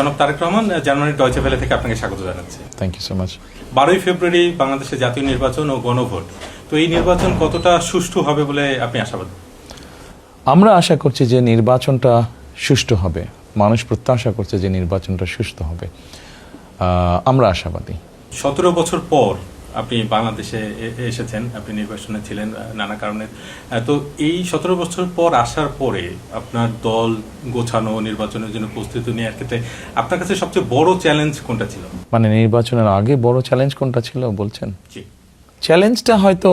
জনাব তারেক রহমান, জার্মানির Deutsche Welle থেকে আপনাকে স্বাগত জানাচ্ছি। Thank you so much. 12ই ফেব্রুয়ারি বাংলাদেশে জাতীয় নির্বাচন ও গণভোট, তো এই নির্বাচন কতটা সুষ্ঠু হবে বলে আপনি আশাবাদী? আমরা আশা করছি যে নির্বাচনটা সুষ্ঠু হবে, মানুষ প্রত্যাশা করছে যে নির্বাচনটা সুষ্ঠু হবে, আমরা আশাবাদী। 17 বছর পর আপনি বাংলাদেশে এসেছেন, আপনি নির্বাচনে ছিলেন নানা কারণে। তো এই 17 বছর পর আসার পরে আপনার দল গোছানো, নির্বাচনের জন্য প্রস্তুতি নেওয়ার ক্ষেত্রে আপনার কাছে সবচেয়ে বড় চ্যালেঞ্জ কোনটা ছিল? মানে নির্বাচনের আগে বড় চ্যালেঞ্জ কোনটা ছিল বলছেন? জি। চ্যালেঞ্জটা হয়তো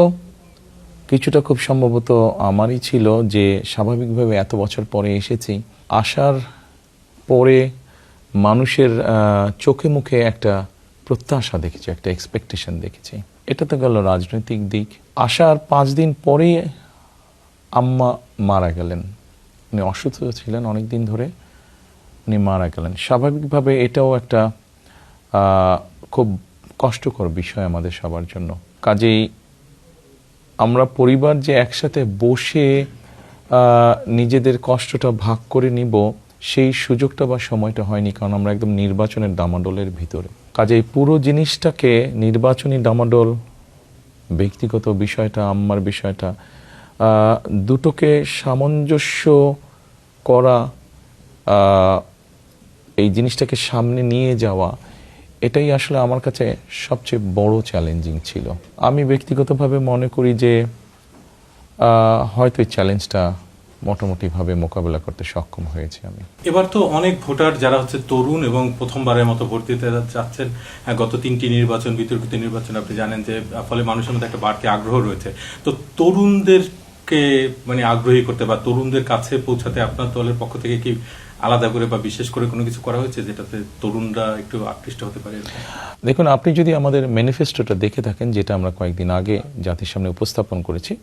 কিছুটা খুব সম্ভবত আমারই ছিল যে স্বাভাবিকভাবে এত বছর পরে এসেছি, আসার পরে মানুষের চোখে মুখে একটা প্রত্যাশা দেখেছি, একটা এক্সপেকটেশন দেখেছি। এটা তো গেল রাজনৈতিক দিক। আসার 5 দিন পরেই আম্মা মারা গেলেন। উনি অসুস্থ ছিলেন অনেক দিন ধরে, উনি মারা গেলেন। স্বাভাবিকভাবে এটাও একটা খুব কষ্টকর বিষয় আমাদের সবার জন্য। কাজেই আমরা পরিবার যে একসাথে বসে নিজেদের কষ্টটা ভাগ করে নিব, সেই সুযোগটা বা সময়টা হয়নি, কারণ আমরা একদম নির্বাচনের ডামাডোলের ভিতরে। কাজেই পুরো জিনিসটাকে, নির্বাচনী ডামাডোল, ব্যক্তিগত বিষয়টা, আম্মার বিষয়টা, দুটোকে সামঞ্জস্য করা, এই জিনিসটাকে সামনে নিয়ে যাওয়া, এটাই আসলে আমার কাছে সবচেয়ে বড় চ্যালেঞ্জিং ছিল। আমি ব্যক্তিগতভাবে মনে করি যে হয়তো এই চ্যালেঞ্জটা মোটামুটিভাবে মোকাবেলা করতে সক্ষম হয়েছে আমি। এবার তো অনেক ভোটার যারা হচ্ছে তরুণ এবং প্রথমবারের মতো ভোট দিতে যাচ্ছেন, গত 3টি নির্বাচন বিতর্কিত নির্বাচন আপনি জানেন, যে ফলে মানুষের মধ্যে একটা বাড়তি আগ্রহ রয়েছে। তো তরুণদেরকে মানে আগ্রহী করতে বা তরুণদের কাছে পৌঁছাতে আপনার দলের পক্ষ থেকে কি আলাদা করে বা বিশেষ করে কোনো কিছু করা হয়েছে যেটাতে তরুণরা একটু আকৃষ্ট হতে পারে? দেখুন, আপনি যদি আমাদের ম্যানিফেস্টোটা দেখে থাকেন, যেটা আমরা কয়েকদিন আগে জাতির সামনে উপস্থাপন করেছি,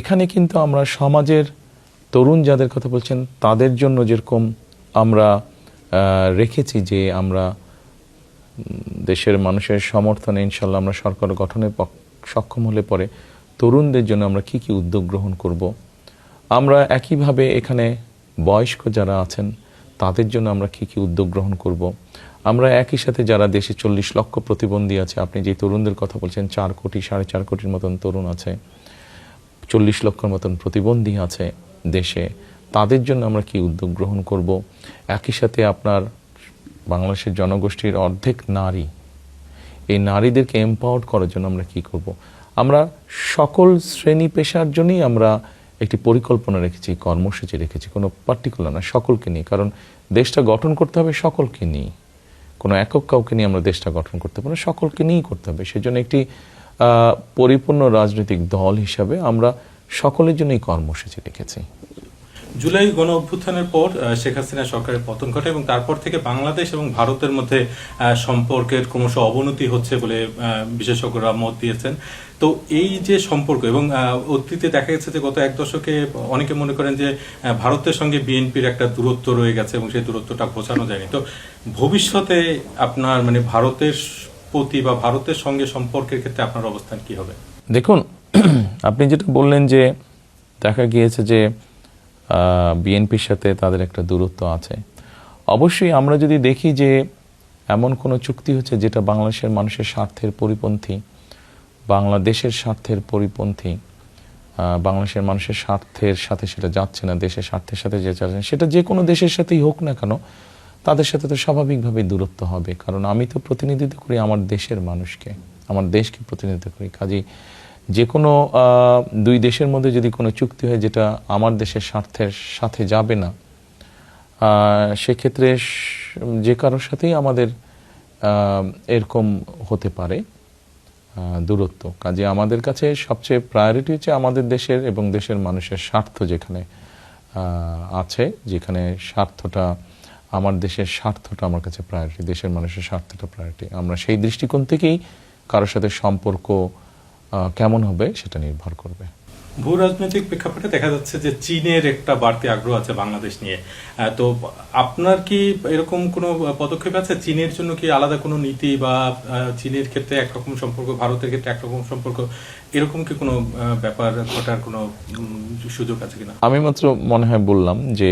এখানে কিন্তু আমরা সমাজের তরুণ যাদের কথা বলছেন তাদের জন্য যেরকম আমরা রেখেছি যে আমরা দেশের মানুষের সমর্থনে ইনশাল্লাহ আমরা সরকার গঠনে সক্ষম হলে পরে তরুণদের জন্য আমরা কি কি উদ্যোগ গ্রহণ করব, আমরা একইভাবে এখানে বয়স্ক যারা আছেন তাদের জন্য আমরা কি কি উদ্যোগ গ্রহণ করব, আমরা একই সাথে যারা দেশে 40 লক্ষ প্রতিবন্ধী আছে, আপনি যে তরুণদের কথা বলছেন 4 কোটি 4.5 কোটির মতন তরুণ আছে, 40 লক্ষের মতন প্রতিবন্ধী আছে দেশে, তাদের জন্য আমরা কি উদ্যোগ গ্রহণ করব। একই সাথে আপনার বাংলাদেশের জনগোষ্ঠীর অর্ধেক নারী, এই নারীদেরকে এম্পাওয়ার করার জন্য আমরা কি করব। আমরা সকল শ্রেণী পেশার জন্যই আমরা একটি পরিকল্পনা রেখেছি, কর্মসূচি রেখেছি, কোনো পার্টিকুলার না, সকলকে নিয়ে। কারণ দেশটা গঠন করতে হবে সকলকে নিয়ে, কোনো একক কাউকে নিয়ে আমরা দেশটা গঠন করতে পারি, সকলকে নিয়েই করতে হবে। সেজন্য একটি পরিপূর্ণ রাজনৈতিক দল হিসাবে আমরা সকলের জন্যই কর্মসূচি রেখেছি। জুলাই গণ অভ্যুত্থানের পর শেখ হাসিনা সরকারের পতন ঘটে এবং তারপর থেকে বাংলাদেশ এবং ভারতের মধ্যে সম্পর্কের ক্রমশ অবনতি হচ্ছে বলে বিশেষজ্ঞরা মত দিয়েছেন। তো এই যে সম্পর্ক, এবং অতীতে দেখা গেছে যে গত 1 দশকে অনেকে মনে করেন যে ভারতের সঙ্গে বিএনপির একটা দূরত্ব রয়ে গেছে এবং সেই দূরত্বটা ঘোচানো যায়নি। তো ভবিষ্যতে আপনার মানে ভারতের প্রতি বা ভারতের সঙ্গে সম্পর্কের ক্ষেত্রে আপনার অবস্থান কি হবে? দেখুন, আপনি যেটা বললেন যে দেখা গিয়েছে যে বিএনপির সাথে তাদের একটা দূরত্ব আছে, অবশ্যই আমরা যদি দেখি যে এমন কোনো চুক্তি হচ্ছে যেটা বাংলাদেশের মানুষের স্বার্থের পরিপন্থী, বাংলাদেশের স্বার্থের পরিপন্থী, বাংলাদেশের মানুষের স্বার্থের সাথে সেটা যাচ্ছে না, দেশের স্বার্থের সাথে যে যাচ্ছে না, সেটা যে কোনো দেশের সাথেই হোক না কেন, তাদের সাথে তো স্বাভাবিকভাবে দূরত্ব হবে। কারণ আমি তো প্রতিনিধিত্ব করি আমার দেশের মানুষকে, আমার দেশকে প্রতিনিধিত্ব করি। কাজেই যে কোনো 2 দেশের মধ্যে যদি কোনো চুক্তি হয় যেটা আমার দেশের স্বার্থের সাথে যাবে না, সেক্ষেত্রে যে কারোর সাথেই আমাদের এরকম হতে পারে দূরত্ব। কাজে আমাদের কাছে সবচেয়ে প্রায়োরিটি হচ্ছে আমাদের দেশের এবং দেশের মানুষের স্বার্থ যেখানে আছে, যেখানে স্বার্থটা, আমার দেশের স্বার্থটা আমার কাছে প্রায়োরিটি, দেশের মানুষের স্বার্থটা প্রায়োরিটি। আমরা সেই দৃষ্টিকোণ থেকেই কারোর সাথে সম্পর্ক কেমন হবে সেটা নির্ভর করবে। ভূ রাজনৈতিক প্রেক্ষাপটে দেখা যাচ্ছে যে চীনের একটা বাড়তি আগ্রহ আছে বাংলাদেশ নিয়ে। তো আপনার কি এরকম কোনো পদক্ষেপ আছে? চীনের জন্য কি আলাদা কোনো নীতি বা চীনের ক্ষেত্রে একরকম সম্পর্ক, ভারতের ক্ষেত্রে একরকম সম্পর্ক, এরকম কি কোনো ব্যাপার ঘটার কোনো সুযোগ আছে কিনা? আমি মাত্র মনে হয় বললাম যে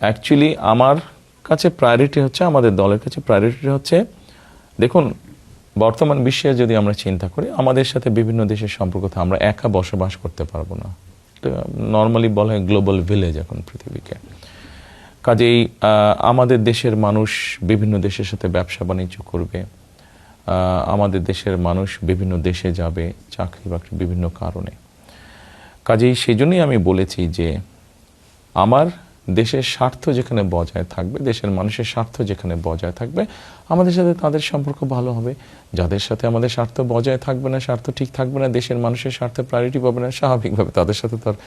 অ্যাকচুয়ালি আমার কাছে প্রায়োরিটি হচ্ছে, আমাদের দলের কাছে প্রায়োরিটি হচ্ছে, দেখুন বর্তমান বিশ্বে যদি আমরা চিন্তা করি, আমাদের সাথে বিভিন্ন দেশের সম্পর্ক, আমরা একা বসবাস করতে পারবো না। নর্মালি বলা হয় গ্লোবাল ভিলেজ এখন পৃথিবীকে। কাজেই আমাদের দেশের মানুষ বিভিন্ন দেশের সাথে ব্যবসা বাণিজ্য করবে, আমাদের দেশের মানুষ বিভিন্ন দেশে যাবে চাকরি বাকরি বিভিন্ন কারণে। কাজেই সেই জন্যই আমি বলেছি যে আমার দেশের স্বার্থ যেখানে বজায় থাকবে, দেশের মানুষের স্বার্থ যেখানে বজায় থাকবে, আমাদের সাথে তাদের সম্পর্ক ভালো হবে। যাদের সাথে আমাদের স্বার্থ বজায় থাকবে না, স্বার্থ ঠিক থাকবে না, দেশের মানুষের স্বার্থে প্রায়োরিটি পাবে না, স্বাভাবিকভাবে তাদের সাথে তার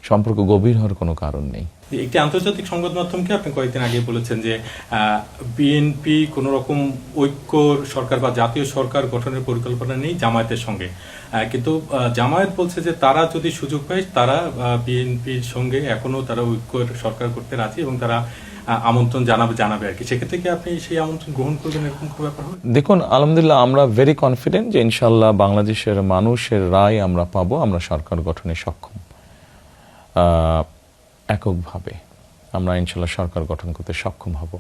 সম্পর্ক গভীর হওয়ার কোনো কারণ নেই। একটি আন্তর্জাতিক সংবাদ মাধ্যমকে আপনি কয়েকদিন আগে বলেছেন যে বিএনপি কোন রকম ঐক্য সরকার বা জাতীয় সরকার গঠনের পরিকল্পনা নেই জামায়াতের সঙ্গে, কিন্তু জামায়াত বলছে যে তারা যদি সুযোগ পায় তারা বিএনপির সঙ্গে এখনো তারা ঐক্য সরকার করতে রাজি এবং তারা আমন্ত্রণ জানাবে আর কি। সেক্ষেত্রে কি আপনি সেই আমন্ত্রণ গ্রহণ করবেন, এরকম কোনো ব্যাপার হবে? দেখুন, আলহামদুলিল্লাহ আমরা ভেরি কনফিডেন্ট যে ইনশাআল্লাহ বাংলাদেশের মানুষের রায় আমরা পাবো, আমরা সরকার গঠনে সক্ষম। এককভাবে আমরা ইনশাল্লাহ সরকার গঠন করতে সক্ষম হব।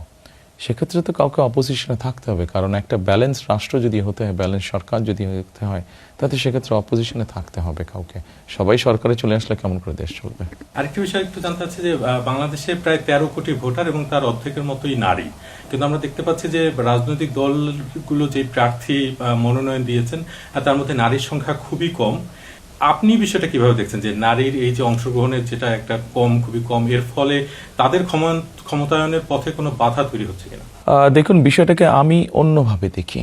সেক্ষেত্রে তো কাউকে অপোজিশনে থাকতে হবে, কারণ একটা ব্যালেন্স রাষ্ট্র যদি হতে হয়, ব্যালেন্স সরকার যদি হতে হয়, তাতে সেক্ষেত্রে অপোজিশনে থাকতে হবে কাউকে। সবাই সরকারে চলে আসলে কেমন করে দেশ চলবে? আরেকটি বিষয় একটু জানতে চাচ্ছি যে বাংলাদেশে প্রায় 13 কোটি ভোটার এবং তার অর্ধেকের মতোই নারী, কিন্তু আমরা দেখতে পাচ্ছি যে রাজনৈতিক দলগুলো যে প্রার্থী মনোনয়ন দিয়েছেন তার মধ্যে নারীর সংখ্যা খুবই কম। আপনি বিষয়টা কিভাবে দেখছেন যে নারীর এই যে অংশগ্রহণের যেটা একটা খুবই কম, এর ফলে তাদের ক্ষমতায়নের পথে কোনো বাধা তৈরি হচ্ছে কিনা? দেখুন, বিষয়টাকে আমি অন্যভাবে দেখি।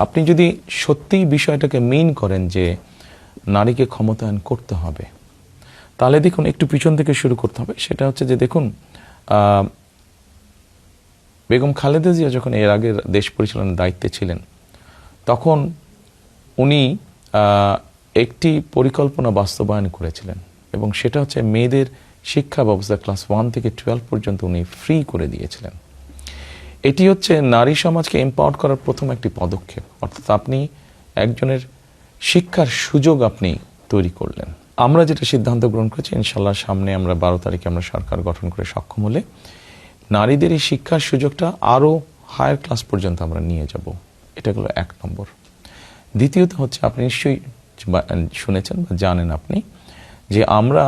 আপনি যদি সত্যিই বিষয়টাকে মেইন করেন যে নারীকে ক্ষমতায়ন করতে হবে, তাহলে দেখুন একটু পিছন থেকে শুরু করতে হবে। সেটা হচ্ছে যে দেখুন, বেগম খালেদা জিয়া যখন এর আগে দেশ পরিচালনার দায়িত্বে ছিলেন, তখন উনি একটি পরিকল্পনা বাস্তবায়ন করেছিলেন, এবং সেটা হচ্ছে মেয়েদের শিক্ষা ব্যবস্থা ক্লাস 1 থেকে 12 পর্যন্ত উনি ফ্রি করে দিয়েছিলেন। এটি হচ্ছে নারী সমাজকে এম্পাওয়ার করার প্রথম একটি পদক্ষেপ। অর্থাৎ আপনি একজনের শিক্ষার সুযোগ আপনি তৈরি করলেন। আমরা যেটা সিদ্ধান্ত গ্রহণ করেছি, ইনশাল্লাহ সামনে আমরা 12 তারিখে আমরা সরকার গঠন করে সক্ষম হলে নারীদের এই শিক্ষার সুযোগটা আরো হায়ার ক্লাস পর্যন্ত আমরা নিয়ে যাব। এটা হলো 1 নম্বর। দ্বিতীয়ত হচ্ছে, আপনি নিশ্চয়ই শুনেছেন বা জানেন আপনি যে আমরা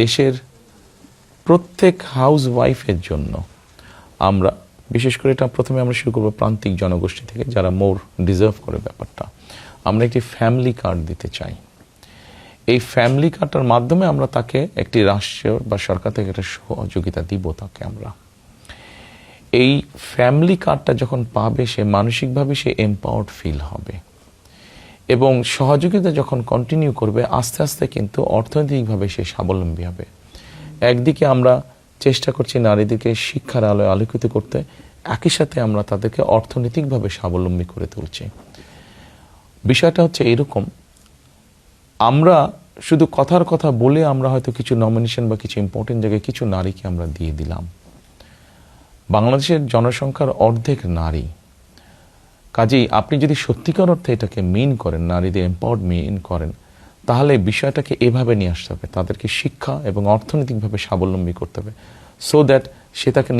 দেশের প্রত্যেক হাউস ওয়াইফের জন্য আমরা বিশেষ করে, এটা প্রথমে আমরা শুরু করবো প্রান্তিক জনগোষ্ঠী থেকে, যারা মোর ডিজার্ভ করে ব্যাপারটা, আমরা একটি ফ্যামিলি কার্ড দিতে চাই। এই ফ্যামিলি কার্ডটার মাধ্যমে আমরা তাকে একটি রাষ্ট্র বা সরকার থেকে একটা সহযোগিতা দিব তাকে। আমরা এই ফ্যামিলি কার্ডটা যখন পাবে, সে মানসিকভাবে সে এম্পাওয়ার্ড ফিল হবে, এবং সহযোগিতা যখন কন্টিনিউ করবে, আস্তে আস্তে কিন্তু অর্থনৈতিকভাবে সে স্বাবলম্বী হবে। একদিকে আমরা চেষ্টা করছি নারীদেরকে শিক্ষার আলোয় আলোকিত করতে, একই সাথে আমরা তাদেরকে অর্থনৈতিকভাবে স্বাবলম্বী করে তুলছি। বিষয়টা হচ্ছে এরকম, আমরা শুধু কথার কথা বলে আমরা হয়তো কিছু নমিনেশন বা কিছু ইম্পর্টেন্ট জায়গায় কিছু নারীকে আমরা দিয়ে দিলাম। বাংলাদেশের জনসংখ্যার অর্ধেক নারী। কাজেই আপনি যদি সত্যিকার অর্থে এটাকে মেইন করেন, নারীদের এম্পাওয়ার্ড মেইন করেন, তাহলে বিষয়টাকে এভাবে নিয়ে আসতে হবে, তাদেরকে শিক্ষা এবং অর্থনৈতিকভাবে স্বাবলম্বী করতে হবে, সো দ্যাট সে তাকে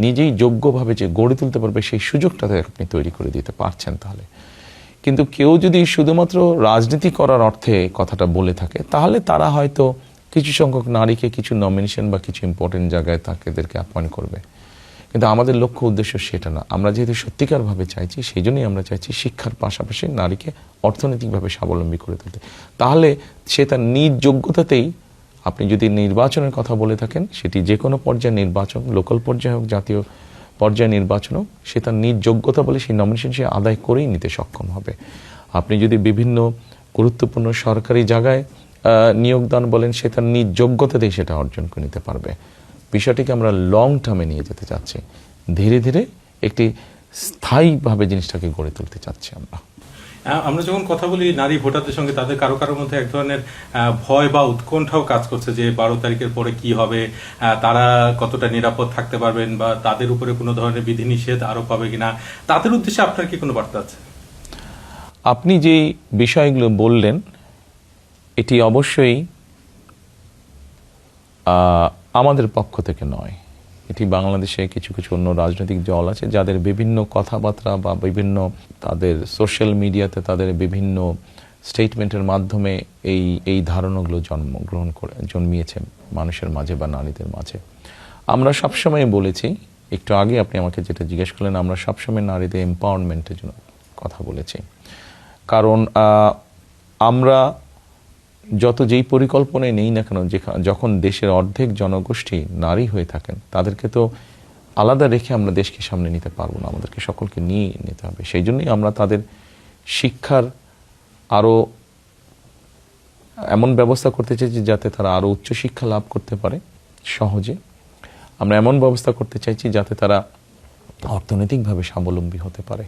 নিজেই যোগ্যভাবে যে গড়ে তুলতে পারবে, সেই সুযোগটা আপনি তৈরি করে দিতে পারছেন। তাহলে কিন্তু কেউ যদি শুধুমাত্র রাজনীতি করার অর্থে কথাটা বলে থাকে, তাহলে তারা হয়তো কিছু সংখ্যক নারীকে কিছু নমিনেশন বা কিছু ইম্পর্টেন্ট জায়গায় তাদেরকে অ্যাপয়েন্ট করবে, কিন্তু আমাদের লক্ষ্য উদ্দেশ্য সেটা না। আমরা যেহেতু সত্যিকারভাবে চাইছি, সেই জন্যই আমরা চাইছি শিক্ষার পাশাপাশি নারীকে অর্থনৈতিকভাবে স্বাবলম্বী করে তুলতে। তাহলে সে তার নিজ যোগ্যতাতেই, আপনি যদি নির্বাচনের কথা বলে থাকেন, সেটি যে কোনো পর্যায়ে নির্বাচন, লোকাল পর্যায়ে হোক, জাতীয় পর্যায়ে নির্বাচন হোক, সে তার নিজ যোগ্যতা বলে সেই নমিনেশন সে আদায় করেই নিতে সক্ষম হবে। আপনি যদি বিভিন্ন গুরুত্বপূর্ণ সরকারি জায়গায় নিয়োগদান বলেন, সে তার নিজ যোগ্যতাতেই সেটা অর্জন করে নিতে পারবে। বিষয়টিকে আমরা লং টার্মে নিয়ে যেতে চাচ্ছি, ধীরে ধীরে একটি স্থায়ীভাবে জিনিসটাকে গড়ে তুলতে চাচ্ছি আমরা। আমরা যখন কথা বলি নারী ভোটারদের সঙ্গে, তাদের কারো মধ্যে এক ধরনের ভয় বা উৎকণ্ঠাও কাজ করছে যে 12 তারিখের পরে কি হবে, তারা কতটা নিরাপদ থাকতে পারবেন, বা তাদের উপরে কোনো ধরনের বিধিনিষেধ আরোপ পাবে কিনা। তাদের উদ্দেশ্যে আপনার কি কোনো বার্তা আছে? আপনি যে বিষয়গুলো বললেন, এটি অবশ্যই আমাদের পক্ষ থেকে নয়, এটি বাংলাদেশে কিছু কিছু অন্য রাজনৈতিক দল আছে যাদের বিভিন্ন কথাবার্তা বা বিভিন্ন তাদের সোশ্যাল মিডিয়াতে তাদের বিভিন্ন স্টেটমেন্টের মাধ্যমে এই ধারণাগুলো জন্মিয়েছে মানুষের মাঝে বা নারীদের মাঝে। আমরা সবসময় বলেছি, একটু আগে আপনি আমাকে যেটা জিজ্ঞেস করলেন, আমরা সবসময় নারীদের এম্পাওয়ারমেন্টের জন্য কথা বলেছি। কারণ আমরা যেই পরিকল্পনায় নেই না কেন, যখন দেশের অর্ধেক জনগোষ্ঠী নারী হয়ে থাকেন, তাদেরকে তো আলাদা রেখে আমরা দেশকে সামনে নিতে পারবো না, আমাদেরকে সকলকে নিয়ে নিতে হবে। সেই জন্যই আমরা তাদের শিক্ষার আরো এমন ব্যবস্থা করতে চাইছি যাতে তারা আরো উচ্চশিক্ষা লাভ করতে পারে সহজে। আমরা এমন ব্যবস্থা করতে চাইছি যাতে তারা অর্থনৈতিকভাবে স্বাবলম্বী হতে পারে,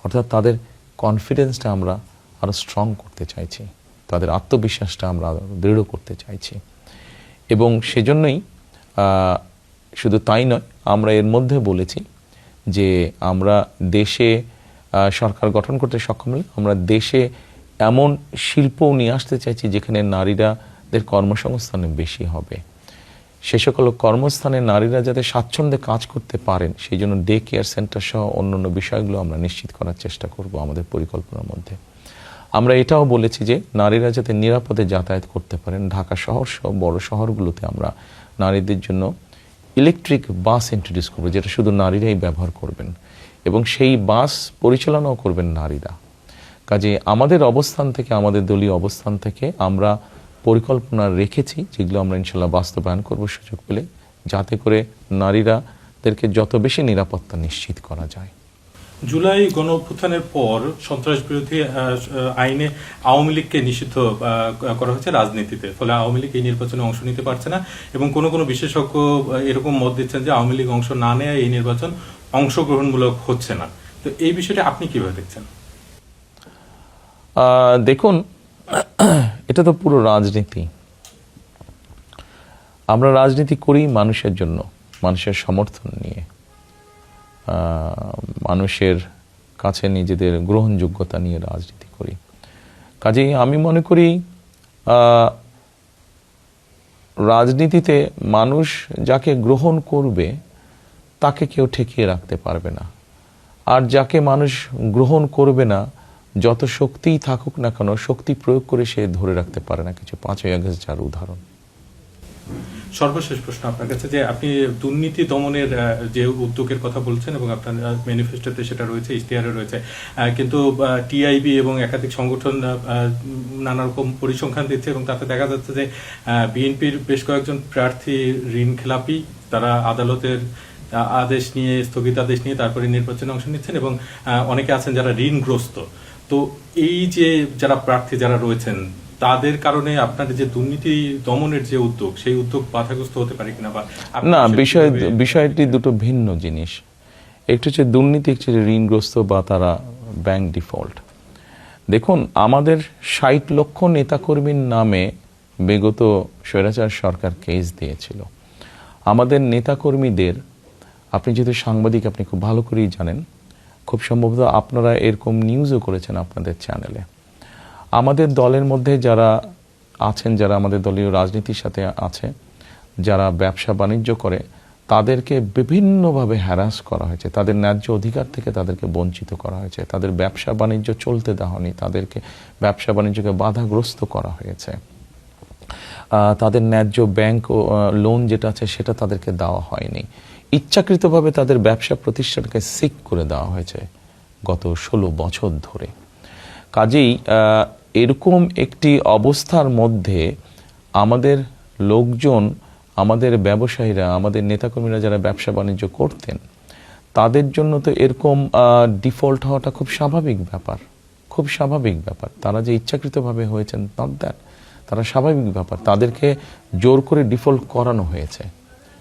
অর্থাৎ তাদের কনফিডেন্সটা আমরা আরো স্ট্রং করতে চাইছি, তাদের আত্মবিশ্বাসটা আমরা দৃঢ় করতে চাইছি। এবং সেজন্যই শুধু তাই নয়, আমরা এর মধ্যে বলেছি যে আমরা দেশে সরকার গঠন করতে সক্ষম হলে আমরা দেশে এমন শিল্প নিয়ে আসতে চাইছি যেখানে নারীরাদের কর্মসংস্থানে বেশি হবে। সে সকল কর্মস্থানে নারীরা যাতে স্বাচ্ছন্দ্যে কাজ করতে পারেন, সেই জন্য ডে কেয়ার সেন্টার সহ অন্যান্য বিষয়গুলো আমরা নিশ্চিত করার চেষ্টা করব আমাদের পরিকল্পনার মধ্যে। আমরা এটাও বলেছি যে নারীরা যাতে নিরাপদে যাতায়াত করতে পারেন, ঢাকা শহর সহ বড় শহরগুলোতে আমরা নারীদের জন্য ইলেকট্রিক বাস ইন্ট্রোডিউস করবো, যেটা শুধু নারীরাই ব্যবহার করবেন এবং সেই বাস পরিচালনাও করবেন নারীরা। কাজে আমাদের অবস্থান থেকে, আমাদের দলীয় অবস্থান থেকে আমরা পরিকল্পনা রেখেছি, যেগুলো আমরা ইনশাল্লাহ বাস্তবায়ন করব সুযোগ পেলে, যাতে করে নারীরাদেরকে যত বেশি নিরাপত্তা নিশ্চিত করা যায়। জুলাই গণ অভ্যুত্থানের পর সন্ত্রাস বিরোধী আইনে আওয়ামী লীগকে নিষিদ্ধ করা হয়েছে রাজনীতিতে, ফলে আওয়ামী লীগ এই নির্বাচনে অংশ নিতে পারছে না এবং কোনো বিশেষজ্ঞ এরকম মত দিচ্ছেন যে আওয়ামী লীগ অংশ না নেয় এই নির্বাচন অংশগ্রহণমূলক হচ্ছে না। তো এই বিষয়টা আপনি কিভাবে দেখছেন? দেখুন, এটা তো পুরো রাজনীতি। আমরা রাজনীতি করি মানুষের জন্য, মানুষের সমর্থন নিয়ে, মানুষের কাছে নিজেদের গ্রহণযোগ্যতা নিয়ে রাজনীতি করি। কাজেই আমি মনে করি রাজনীতিতে মানুষ যাকে গ্রহণ করবে তাকে কেউ ঠেকিয়ে রাখতে পারবে না, আর যাকে মানুষ গ্রহণ করবে না যত শক্তিই থাকুক না কেন, শক্তি প্রয়োগ করে সে ধরে রাখতে পারে না কিছু। 5ই আগস্ট যার উদাহরণ। সর্বশেষ প্রশ্ন আপনার কাছে, যে আপনি দুর্নীতি দমনের যে উদ্যোগের কথা বলছেন এবং আপনার ম্যানিফেস্টোতে সেটা রয়েছে, ইশতেহারে রয়েছে, কিন্তু টিআইবি এবং একাধিক সংগঠন নানা রকম পরিসংখ্যান দিচ্ছে এবং তাতে দেখা যাচ্ছে যে বিএনপির বেশ কয়েকজন প্রার্থী ঋণ খেলাপি, তারা আদালতের আদেশ নিয়ে, স্থগিতাদেশ নিয়ে তারপরে নির্বাচনে অংশ নিচ্ছেন এবং অনেকে আছেন যারা ঋণগ্রস্ত। তো এই যে যারা প্রার্থী যারা রয়েছেন, তাদের কারণে আপনার যে দুর্নীতি দমনের যে উদ্যোগ, সেই উদ্যোগ বাধাগ্রস্ত হতে পারে কিনা? বা না, বিষয়টি দুটো ভিন্ন জিনিস। একটু হচ্ছে দুর্নীতি, একটু হচ্ছে ঋণগ্রস্ত বা তারা ব্যাংক ডিফল্ট। দেখুন, আমাদের 60 লক্ষ নেতাকর্মীর নামে বিগত স্বৈরাচার সরকার কেস দিয়েছিল। আমাদের নেতাকর্মীদের, আপনি যেহেতু সাংবাদিক আপনি খুব ভালো করেই জানেন, খুব সম্ভবত আপনারা এরকম নিউজও করেছেন আপনাদের চ্যানেলে, আমাদের দলের মধ্যে যারা আছেন, যারা আমাদের দলীয় রাজনীতির সাথে আছে, যারা ব্যবসা বাণিজ্য করে, তাদেরকে বিভিন্নভাবে হ্যারাস করা হয়েছে, তাদের ন্যায্য অধিকার থেকে তাদেরকে বঞ্চিত করা হয়েছে, তাদের ব্যবসা বাণিজ্য চলতে দেওয়া হয়নি, তাদেরকে ব্যবসা বাণিজ্যকে বাধাগ্রস্ত করা হয়েছে, তাদের ন্যায্য ব্যাংক লোন যেটা আছে সেটা তাদেরকে দেওয়া হয়নি, ইচ্ছাকৃতভাবে তাদের ব্যবসা প্রতিষ্ঠানকে সিক করে দেওয়া হয়েছে গত 16 বছর ধরে। কাজেই এরকম একটি অবস্থার মধ্যে আমাদের লোকজন, আমাদের ব্যবসায়ীরা, আমাদের নেতাকর্মীরা যারা ব্যবসা বাণিজ্য করতেন, তাদের জন্য তো এরকম ডিফল্ট হওয়াটা খুব স্বাভাবিক ব্যাপার, খুব স্বাভাবিক ব্যাপার। তারা যে ইচ্ছাকৃতভাবে হয়েছেন নট দ্যাট, তারা স্বাভাবিক ব্যাপার, তাদেরকে জোর করে ডিফল্ট করানো হয়েছে।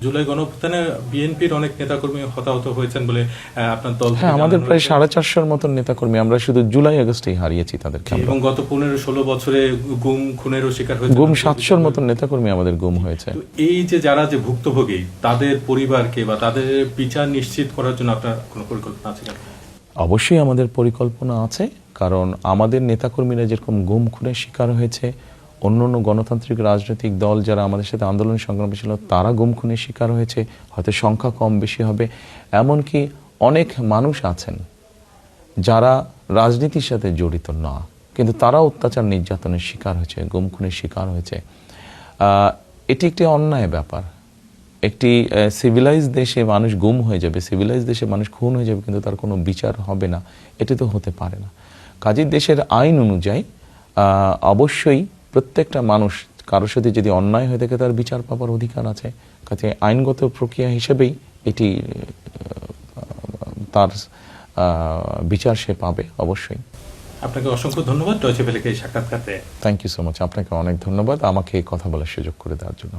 জুলাই গণঅভ্যুত্থানে বিএনপির অনেক নেতাকর্মী হতাহত হয়েছেন বলে আপনার দল, হ্যাঁ, আমাদের প্রায় 450-র মতন নেতাকর্মী আমরা শুধু জুলাই আগস্টেই হারিয়েছি তাদেরকে। এবং গত 15-16 বছরে গুম খুনেরও শিকার হয়েছে, গুম 700-র মতন নেতাকর্মী আমাদের গুম হয়েছে। এই যে যারা যে ভুক্তভোগী, তাদের পরিবারকে বা তাদের বিচার নিশ্চিত করার জন্য আপনার কোনো পরিকল্পনা আছে কিনা? অবশ্যই আমাদের পরিকল্পনা আছে, কারণ আমাদের নেতাকর্মীরা যেরকম গুম খুনের শিকার হয়েছে, অন্য অন্য গণতান্ত্রিক রাজনৈতিক দল যারা আমাদের সাথে আন্দোলন সংগ্রামে ছিল তারা গুম খুনের শিকার হয়েছে, হয়তো সংখ্যা কম বেশি হবে। এমনকি অনেক মানুষ আছেন যারা রাজনীতির সাথে জড়িত না, কিন্তু তারা অত্যাচার নির্যাতনের শিকার হয়েছে, গুম খুনের শিকার হয়েছে। এটি একটি অন্যায় ব্যাপার। একটি সিভিলাইজ দেশে মানুষ গুম হয়ে যাবে, সিভিলাইজ দেশে মানুষ খুন হয়ে যাবে, কিন্তু তার কোনো বিচার হবে না, এটি তো হতে পারে না। কাজেই দেশের আইন অনুযায়ী অবশ্যই প্রত্যেকটা মানুষ, কারোর সাথে যদি অন্যায় হয়ে থাকে তার বিচার পাবার অধিকার আছে। কাজে আইনগত প্রক্রিয়া হিসেবেই এটি তার বিচার সে পাবে অবশ্যই। আপনাকে অসংখ্য ধন্যবাদ ডয়চে ভেলেকে এই সাক্ষাৎকারে। Thank you so much. আপনাকে অনেক ধন্যবাদ আমাকে এই কথা বলার সুযোগ করে দেওয়ার জন্য।